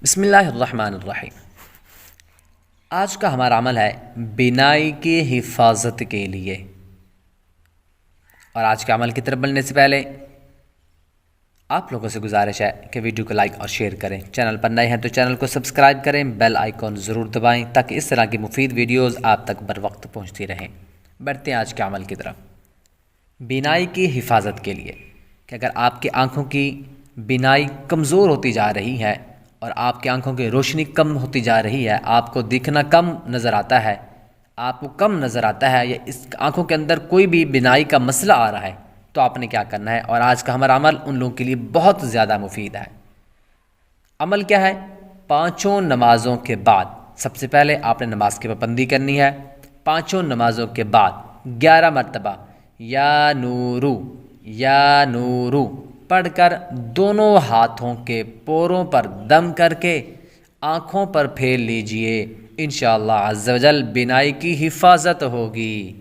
بسم اللہ الرحمن الرحیم۔ آج کا ہمارا عمل ہے بینائی کی حفاظت کے لیے، اور آج کے عمل کی طرف بڑھنے سے پہلے آپ لوگوں سے گزارش ہے کہ ویڈیو کو لائک اور شیئر کریں، چینل پر نئے ہیں تو چینل کو سبسکرائب کریں، بیل آئیکن ضرور دبائیں تاکہ اس طرح کی مفید ویڈیوز آپ تک بر وقت پہنچتی رہیں۔ بڑھتے ہیں آج کے عمل کی طرف۔ بینائی کی حفاظت کے لیے کہ اگر آپ کی آنکھوں کی بینائی کمزور ہوتی جا رہی ہے اور آپ کی آنکھوں کی روشنی کم ہوتی جا رہی ہے، آپ کو دیکھنا کم نظر آتا ہے، آپ کو کم نظر آتا ہے، یا اس آنکھوں کے اندر کوئی بھی بینائی کا مسئلہ آ رہا ہے، تو آپ نے کیا کرنا ہے؟ اور آج کا ہمارا عمل ان لوگوں کے لیے بہت زیادہ مفید ہے۔ عمل کیا ہے؟ پانچوں نمازوں کے بعد سب سے پہلے آپ نے نماز کی پابندی کرنی ہے۔ پانچوں نمازوں کے بعد 11 مرتبہ یا نورو یا نورو پڑھ کر دونوں ہاتھوں کے پوروں پر دم کر کے آنکھوں پر پھیر لیجئے، انشاءاللہ عز و جل بینائی کی حفاظت ہوگی۔